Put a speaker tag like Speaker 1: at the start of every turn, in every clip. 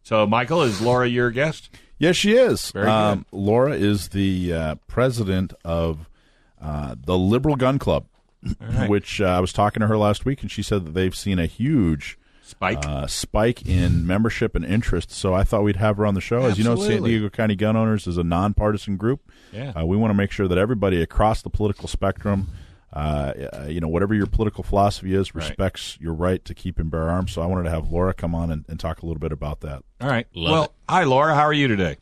Speaker 1: So, Michael, is Laura your guest?
Speaker 2: Yes, she is.
Speaker 1: Very good.
Speaker 2: Laura is the president of the Liberal Gun Club,
Speaker 1: right.
Speaker 2: which I was talking to her last week, and she said that they've seen a huge spike in membership and interest. So I thought we'd have her on the show. As you know, San Diego County Gun Owners is a nonpartisan group.
Speaker 1: Yeah.
Speaker 2: We want to make sure that everybody across the political spectrum, whatever your political philosophy is, respects your right to keep and bear arms. So I wanted to have Laura come on and talk a little bit about that.
Speaker 1: All right. Hi, Laura. How are you today?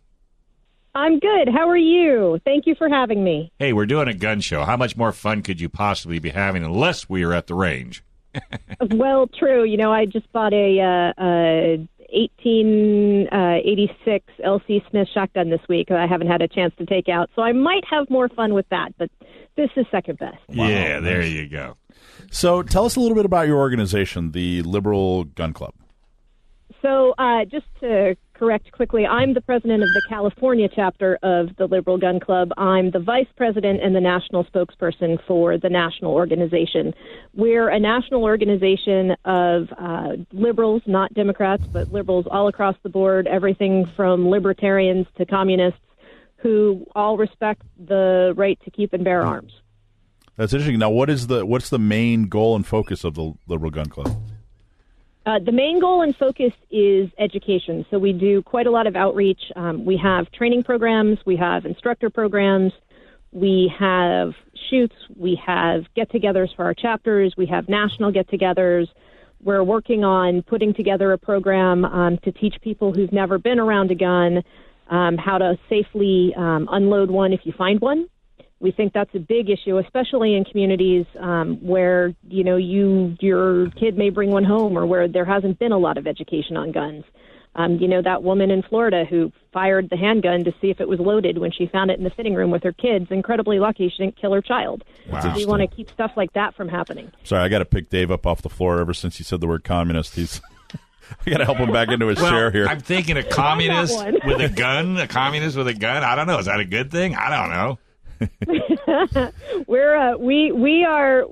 Speaker 3: I'm good. How are you? Thank you for having me.
Speaker 1: Hey, we're doing a gun show. How much more fun could you possibly be having unless we were at the range?
Speaker 3: Well, true. You know, I just bought a 1886 LC Smith shotgun this week. I haven't had a chance to take out, so I might have more fun with that, but this is second best.
Speaker 1: Wow. Yeah, there you go.
Speaker 2: So tell us a little bit about your organization, the Liberal Gun Club.
Speaker 3: So just to correct quickly, I'm the president of the California chapter of the Liberal Gun Club. I'm the vice president and the national spokesperson for the national organization. We're a national organization of liberals, not Democrats, but liberals all across the board, everything from libertarians to communists, who all respect the right to keep and bear arms.
Speaker 2: That's interesting. Now, what's the main goal and focus of the Liberal Gun Club?
Speaker 3: The main goal and focus is education. So we do quite a lot of outreach. We have training programs. We have instructor programs. We have shoots. We have get-togethers for our chapters. We have national get-togethers. We're working on putting together a program to teach people who've never been around a gun how to safely unload one if you find one. We think that's a big issue, especially in communities where, you know, your kid may bring one home or where there hasn't been a lot of education on guns. You know, that woman in Florida who fired the handgun to see if it was loaded when she found it in the fitting room with her kids. Incredibly lucky she didn't kill her child.
Speaker 2: Wow.
Speaker 3: So we want to keep stuff like that from happening.
Speaker 2: Sorry, I got to pick Dave up off the floor ever since he said the word communist. I got to help him back into his chair here.
Speaker 1: I'm thinking a communist with a gun. A communist with a gun. I don't know. Is that a good thing? I don't know.
Speaker 3: we are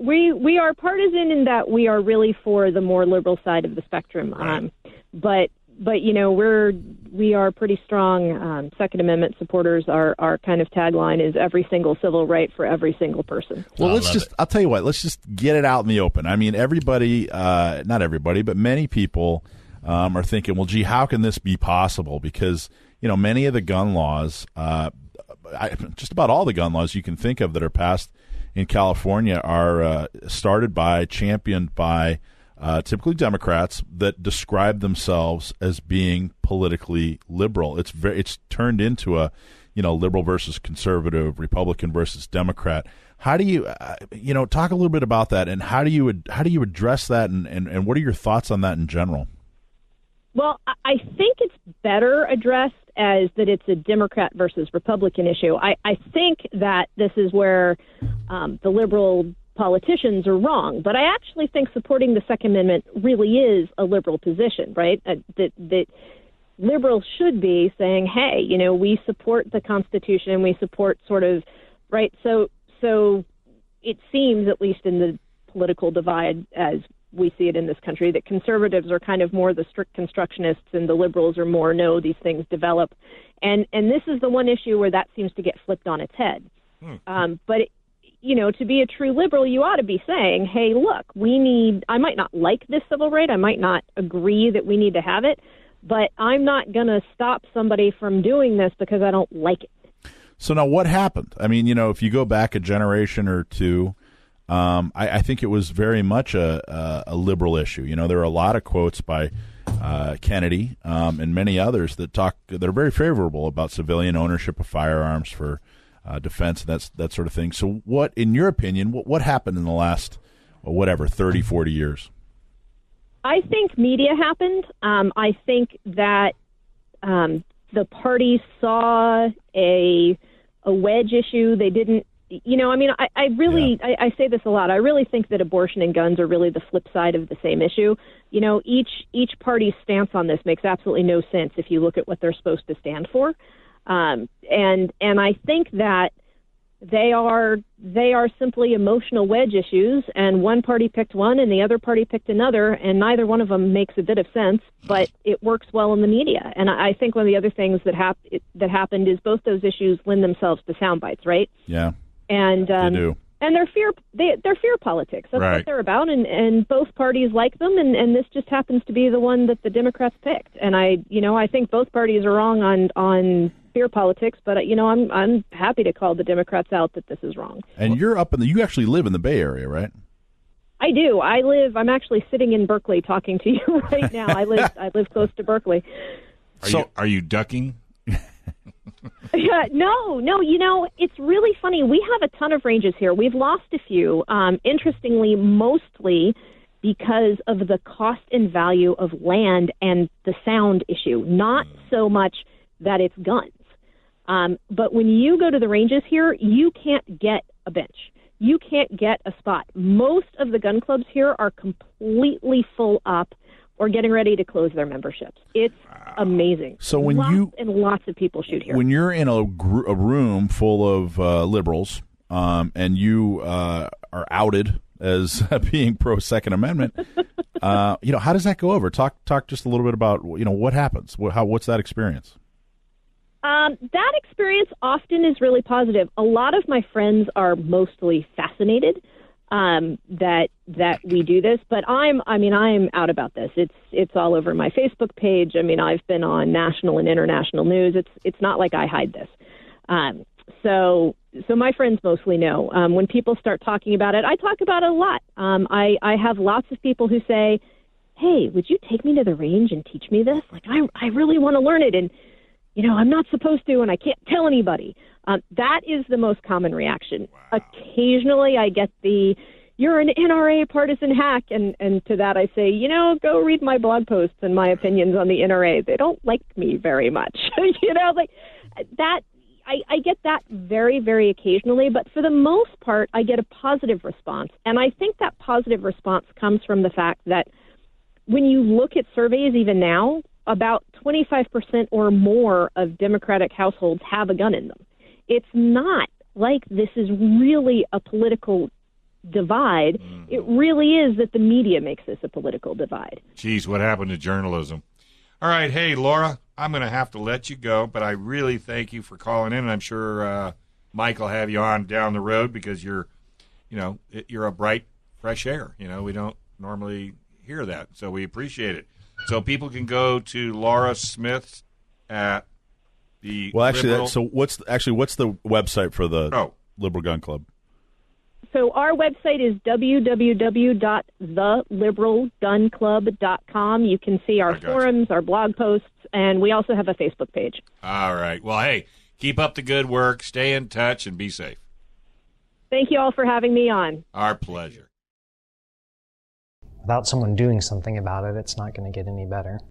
Speaker 3: partisan in that we are really for the more liberal side of the spectrum.
Speaker 1: Right.
Speaker 3: But you know, we are pretty strong Second Amendment supporters. Our kind of tagline is every single civil right for every single person.
Speaker 2: Well, I'll tell you what, let's just get it out in the open. I mean, everybody, not everybody, but many people are thinking, well, gee, how can this be possible? Because, you know, many of the gun laws, just about all the gun laws you can think of that are passed in California are championed by typically Democrats that describe themselves as being politically liberal. It's turned into a, you know, liberal versus conservative, Republican versus Democrat. How do you, talk a little bit about that, and how do you address that, and what are your thoughts on that in general?
Speaker 3: Well, I think it's better addressed as that it's a Democrat versus Republican issue. I think that this is where the liberal politicians are wrong, but I actually think supporting the Second Amendment really is a liberal position, right? That liberals should be saying, hey, you know, we support the Constitution, we support sort of, right? So it seems, at least in the political divide as we see it in this country, that conservatives are kind of more the strict constructionists and the liberals are more, no, these things develop. And this is the one issue where that seems to get flipped on its head. But, you know, to be a true liberal, you ought to be saying, hey, look, I might not like this civil right, I might not agree that we need to have it, but I'm not going to stop somebody from doing this because I don't like it.
Speaker 2: So now what happened? I mean, you know, if you go back a generation or two, I think it was very much a liberal issue. You know, there are a lot of quotes by Kennedy and many others that are very favorable about civilian ownership of firearms for defense and that sort of thing. So what, in your opinion, what happened in the last, 30, 40 years?
Speaker 3: I think media happened. I think that the parties saw a wedge issue. They didn't, you know, I mean, I really say this a lot. I really think that abortion and guns are really the flip side of the same issue. You know, each party's stance on this makes absolutely no sense if you look at what they're supposed to stand for. And I think that They are simply emotional wedge issues, and one party picked one and the other party picked another, and neither one of them makes a bit of sense, but it works well in the media. And I think one of the other things that happened is both those issues lend themselves to sound bites, right?
Speaker 2: Yeah.
Speaker 3: And
Speaker 2: they do.
Speaker 3: And they're fear politics. That's
Speaker 1: right.
Speaker 3: what they're about, and both parties like them, and this just happens to be the one that the Democrats picked. And I think both parties are wrong on fear politics, but I'm happy to call the Democrats out that this is wrong.
Speaker 2: And you're you actually live in the Bay Area, right?
Speaker 3: I do. I'm actually sitting in Berkeley talking to you right now. I live close to Berkeley.
Speaker 1: Are you ducking?
Speaker 3: Yeah, no. It's really funny. We have a ton of ranges here. We've lost a few. Interestingly, mostly because of the cost and value of land and the sound issue, not so much that it's guns. But when you go to the ranges here, you can't get a bench. You can't get a spot. Most of the gun clubs here are completely full up or getting ready to close their memberships. It's amazing.
Speaker 2: So when
Speaker 3: lots of people shoot here.
Speaker 2: When you're in a room full of liberals and you are outed as being pro Second Amendment, how does that go over? Talk just a little bit about what happens. What's that experience?
Speaker 3: That experience often is really positive. A lot of my friends are mostly fascinated that we do this, but I'm out about this. It's all over my Facebook page. I've been on national and international news. It's not like I hide this. So my friends mostly know. When people start talking about it, I talk about it a lot. I have lots of people who say, "Hey, would you take me to the range and teach me this? Like, I really want to learn it, and I'm not supposed to, and I can't tell anybody." That is the most common reaction. Wow. Occasionally I get "You're an NRA partisan hack," and to that I say, go read my blog posts and my opinions on the NRA. They don't like me very much. Like that. I get that very, very occasionally, but for the most part, I get a positive response. And I think that positive response comes from the fact that when you look at surveys even now, about 25% or more of Democratic households have a gun in them. It's not like this is really a political divide. It really is that the media makes this a political divide.
Speaker 1: Geez, what happened to journalism? All right, hey, Laura, I'm going to have to let you go, but I really thank you for calling in, and I'm sure Mike will have you on down the road because you're a bright, fresh air. We don't normally hear that, so we appreciate it. So people can go to Laura Smith at the Liberal.
Speaker 2: What's the website for the Liberal Gun Club?
Speaker 3: So our website is www.theliberalgunclub.com. You can see our forums, our blog posts, and we also have a Facebook page.
Speaker 1: All right. Well, hey, keep up the good work. Stay in touch and be safe.
Speaker 3: Thank you all for having me on.
Speaker 1: Our pleasure.
Speaker 4: Without someone doing something about it, it's not going to get any better.